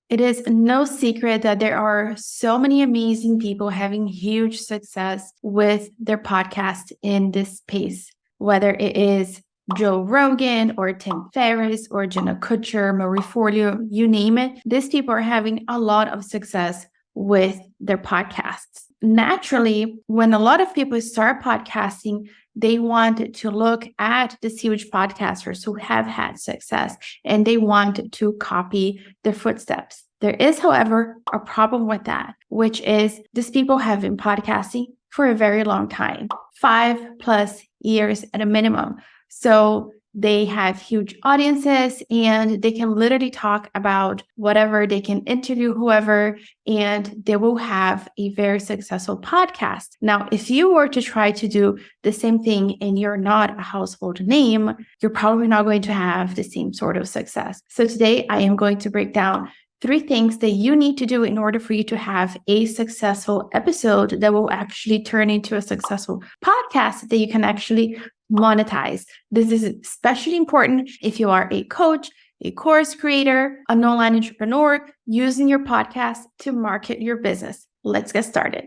It is no secret that there are so many amazing people having huge success with their podcast in this space, whether it is Joe Rogan or Tim Ferriss or Jenna Kutcher, Marie Forleo, you name it. These people are having a lot of success with their podcasts. Naturally, when a lot of people start podcasting, they want to look at these huge podcasters who have had success and they want to copy their footsteps. There is, however, a problem with that, which is these people have been podcasting for a very long time, 5+ years at a minimum. So they have huge audiences and they can literally talk about whatever, they can interview whoever, and they will have a very successful podcast. Now, if you were to try to do the same thing and you're not a household name, you're probably not going to have the same sort of success. So today I am going to break down 3 things that you need to do in order for you to have a successful episode that will actually turn into a successful podcast that you can actually monetize. This is especially important if you are a coach, a course creator, an online entrepreneur using your podcast to market your business. Let's get started.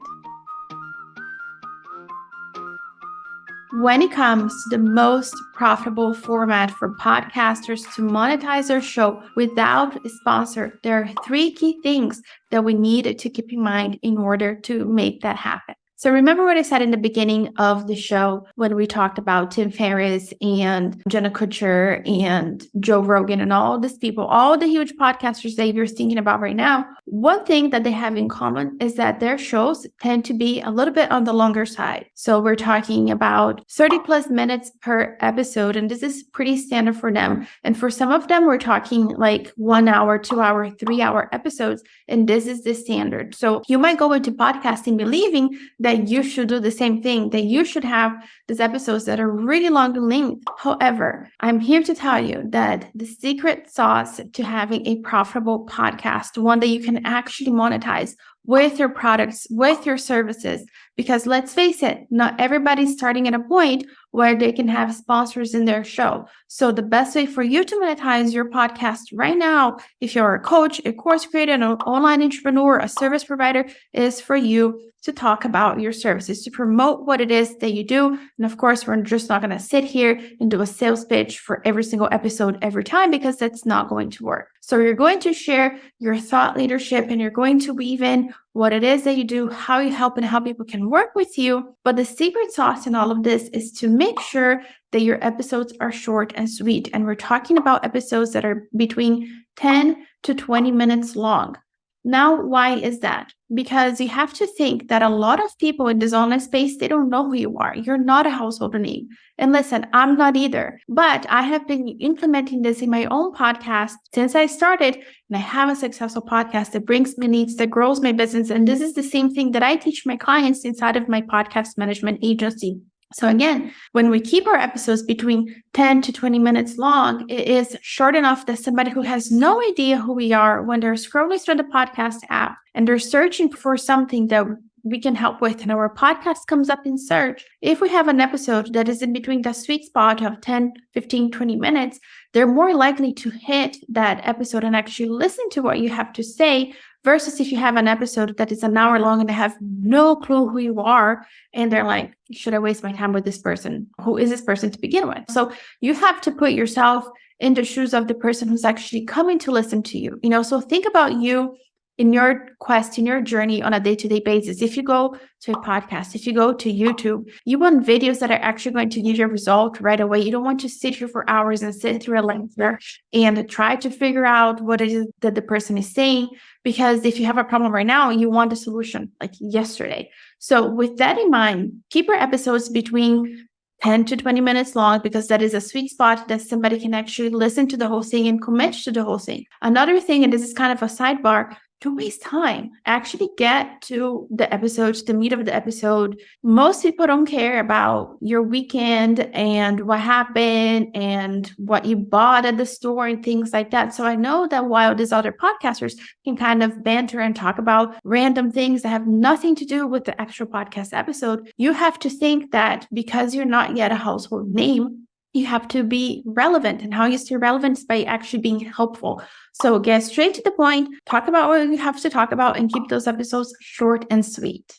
When it comes to the most profitable format for podcasters to monetize their show without a sponsor, there are 3 key things that we need to keep in mind in order to make that happen. So remember what I said in the beginning of the show when we talked about Tim Ferriss and Jenna Kutcher and Joe Rogan and all these people, all the huge podcasters that you're thinking about right now. One thing that they have in common is that their shows tend to be a little bit on the longer side. So we're talking about 30+ minutes per episode, and this is pretty standard for them. And for some of them, we're talking like 1 hour, 2 hour, 3 hour episodes, and this is the standard. So you might go into podcasting believing that you should do the same thing, that you should have these episodes that are really long in length. However, I'm here to tell you that the secret sauce to having a profitable podcast, one that you can actually monetize with your products, with your services, because let's face it, not everybody's starting at a point where they can have sponsors in their show. So the best way for you to monetize your podcast right now, if you're a coach, a course creator, an online entrepreneur, a service provider, is for you to talk about your services, to promote what it is that you do. And of course, we're just not going to sit here and do a sales pitch for every single episode every time, because that's not going to work. So you're going to share your thought leadership and you're going to weave in what it is that you do, how you help, and how people can work with you. But the secret sauce in all of this is to make sure that your episodes are short and sweet. And we're talking about episodes that are between 10 to 20 minutes long. Now, why is that? Because you have to think that a lot of people in this online space, they don't know who you are. You're not a household name. And listen, I'm not either. But I have been implementing this in my own podcast since I started. And I have a successful podcast that brings me leads, that grows my business. And this is the same thing that I teach my clients inside of my podcast management agency. So again, when we keep our episodes between 10 to 20 minutes long, it is short enough that somebody who has no idea who we are, when they're scrolling through the podcast app and they're searching for something that we can help with, and our podcast comes up in search, if we have an episode that is in between the sweet spot of 10, 15, 20 minutes, they're more likely to hit that episode and actually listen to what you have to say, versus if you have an episode that is an hour long and they have no clue who you are, and they're like, should I waste my time with this person? Who is this person to begin with? So you have to put yourself in the shoes of the person who's actually coming to listen to you. So think about you in your quest, in your journey on a day-to-day basis. If you go to a podcast, if you go to YouTube, you want videos that are actually going to give you a result right away. You don't want to sit here for hours and sit through a lecture and try to figure out what it is that the person is saying. Because if you have a problem right now, you want a solution like yesterday. So with that in mind, keep your episodes between 10 to 20 minutes long, because that is a sweet spot that somebody can actually listen to the whole thing and commit to the whole thing. Another thing, and this is kind of a sidebar, don't waste time. Actually get to the episodes, the meat of the episode. Most people don't care about your weekend and what happened and what you bought at the store and things like that. So I know that while these other podcasters can kind of banter and talk about random things that have nothing to do with the actual podcast episode, you have to think that because you're not yet a household name, You have to be relevant. And how you stay relevant is by actually being helpful. So get straight to the point, talk about what you have to talk about, and keep those episodes short and sweet.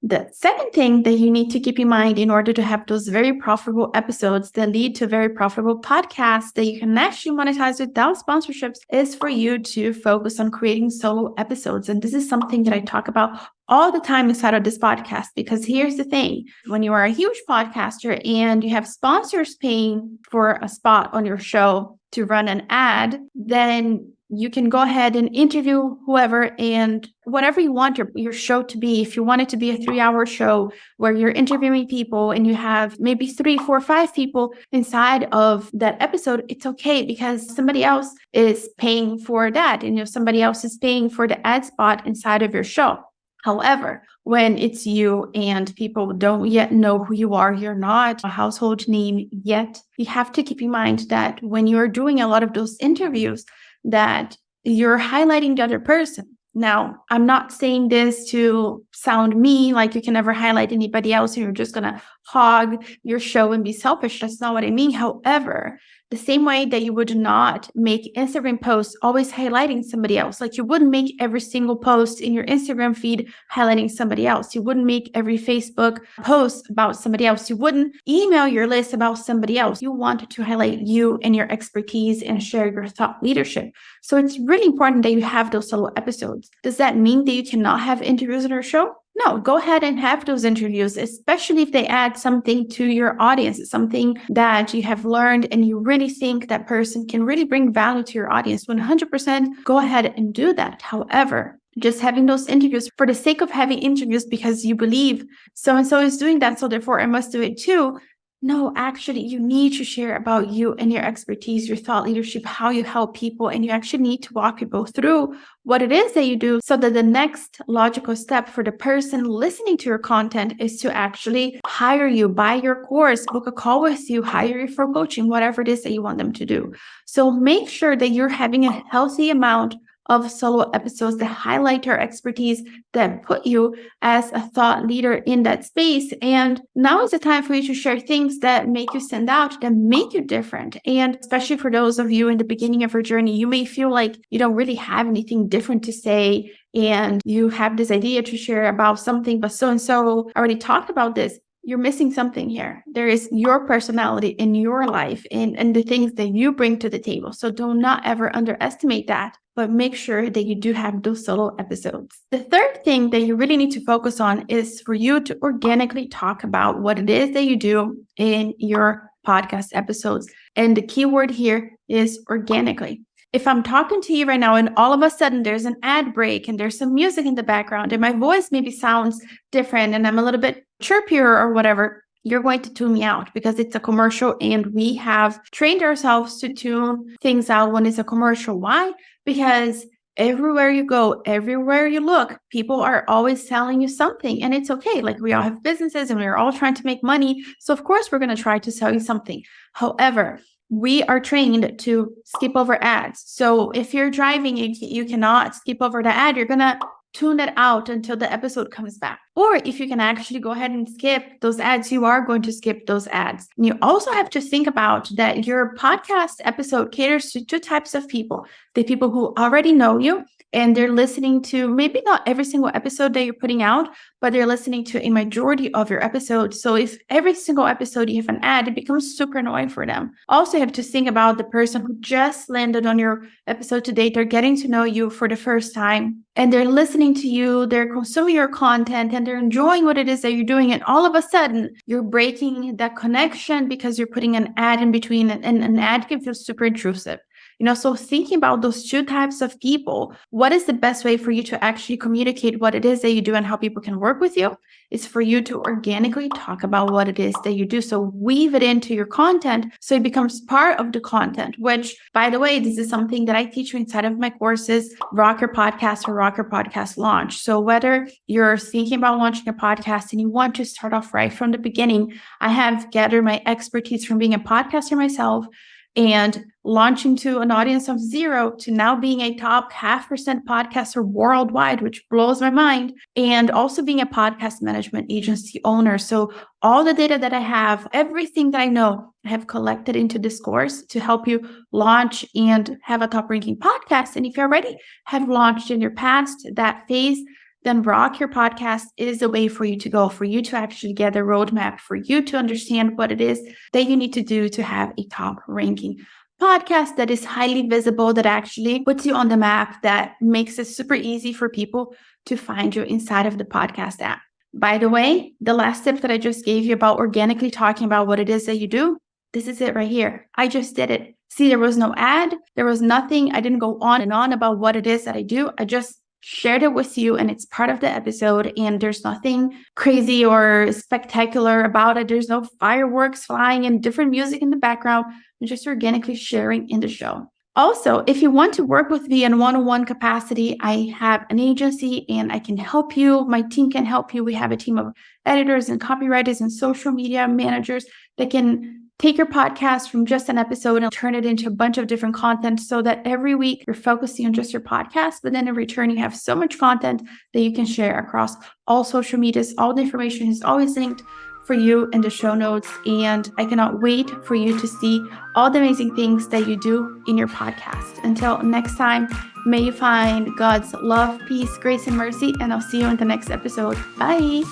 The second thing that you need to keep in mind in order to have those very profitable episodes that lead to very profitable podcasts that you can actually monetize without sponsorships is for you to focus on creating solo episodes. And this is something that I talk about all the time inside of this podcast, because here's the thing. When you are a huge podcaster and you have sponsors paying for a spot on your show to run an ad, then you can go ahead and interview whoever and whatever you want your show to be. If you want it to be a 3-hour show where you're interviewing people and you have maybe 3, 4, 5 people inside of that episode, it's okay, because somebody else is paying for that. And somebody else is paying for the ad spot inside of your show. However, when it's you and people don't yet know who you are, you're not a household name yet, you have to keep in mind that when you're doing a lot of those interviews, that you're highlighting the other person. Now, I'm not saying this to sound mean, like you can never highlight anybody else and you're just going to hog your show and be selfish. That's not what I mean. However, the same way that you would not make Instagram posts always highlighting somebody else, like you wouldn't make every single post in your Instagram feed highlighting somebody else. You wouldn't make every Facebook post about somebody else. You wouldn't email your list about somebody else. You wanted to highlight you and your expertise and share your thought leadership. So it's really important that you have those solo episodes. Does that mean that you cannot have interviews on your show? No, go ahead and have those interviews, especially if they add something to your audience, something that you have learned and you really think that person can really bring value to your audience. 100% go ahead and do that. However, just having those interviews for the sake of having interviews because you believe so-and-so is doing that, so therefore I must do it too. No, actually, you need to share about you and your expertise, your thought leadership, how you help people, and you actually need to walk people through what it is that you do so that the next logical step for the person listening to your content is to actually hire you, buy your course, book a call with you, hire you for coaching, whatever it is that you want them to do. So make sure that you're having a healthy amount of solo episodes that highlight your expertise, that put you as a thought leader in that space. And now is the time for you to share things that make you stand out, that make you different. And especially for those of you in the beginning of your journey, you may feel like you don't really have anything different to say, and you have this idea to share about something, but so-and-so already talked about this. You're missing something here. There is your personality in your life and the things that you bring to the table. So do not ever underestimate that, but make sure that you do have those solo episodes. The third thing that you really need to focus on is for you to organically talk about what it is that you do in your podcast episodes. And the key word here is organically. If I'm talking to you right now and all of a sudden there's an ad break and there's some music in the background and my voice maybe sounds different and I'm a little bit chirpier or whatever, you're going to tune me out because it's a commercial and we have trained ourselves to tune things out when it's a commercial. Why? Because everywhere you go, everywhere you look, people are always selling you something, and it's okay. Like, we all have businesses and we're all trying to make money. So of course we're going to try to sell you something. However, we are trained to skip over ads. So if you're driving, you cannot skip over the ad. You're going to tune it out until the episode comes back. Or if you can actually go ahead and skip those ads, you are going to skip those ads. And you also have to think about that your podcast episode caters to 2 types of people. The people who already know you and they're listening to maybe not every single episode that you're putting out, but they're listening to a majority of your episodes. So if every single episode you have an ad, it becomes super annoying for them. Also, you have to think about the person who just landed on your episode today. They're getting to know you for the first time and they're listening to you, they're consuming your content, and they're enjoying what it is that you're doing. And all of a sudden, you're breaking that connection because you're putting an ad in between, and an ad can feel super intrusive. So thinking about those 2 types of people, what is the best way for you to actually communicate what it is that you do and how people can work with you? Is for you to organically talk about what it is that you do. So weave it into your content so it becomes part of the content, which, by the way, this is something that I teach you inside of my courses, Rock Your Podcast or Rock Your Podcast Launch. So whether you're thinking about launching a podcast and you want to start off right from the beginning, I have gathered my expertise from being a podcaster myself, and launching to an audience of 0 to now being a top 0.5% podcaster worldwide, which blows my mind, and also being a podcast management agency owner. So all the data that I have, everything that I know, I have collected into this course to help you launch and have a top ranking podcast. And if you already have launched in your past that phase, then Rock Your Podcast is the way for you to go, for you to actually get a roadmap, for you to understand what it is that you need to do to have a top ranking podcast that is highly visible, that actually puts you on the map, that makes it super easy for people to find you inside of the podcast app. By the way, the last tip that I just gave you about organically talking about what it is that you do, this is it right here. I just did it. See, there was no ad. There was nothing. I didn't go on and on about what it is that I do. I just shared it with you, and it's part of the episode, and there's nothing crazy or spectacular about it. There's no fireworks flying and different music in the background. I'm just organically sharing in the show. Also, if you want to work with me in one-on-one capacity, I have an agency and I can help you. My team can help you. We have a team of editors and copywriters and social media managers that can take your podcast from just an episode and turn it into a bunch of different content so that every week you're focusing on just your podcast, but then in return, you have so much content that you can share across all social medias. All the information is always linked for you in the show notes. And I cannot wait for you to see all the amazing things that you do in your podcast. Until next time, may you find God's love, peace, grace, and mercy, and I'll see you in the next episode. Bye.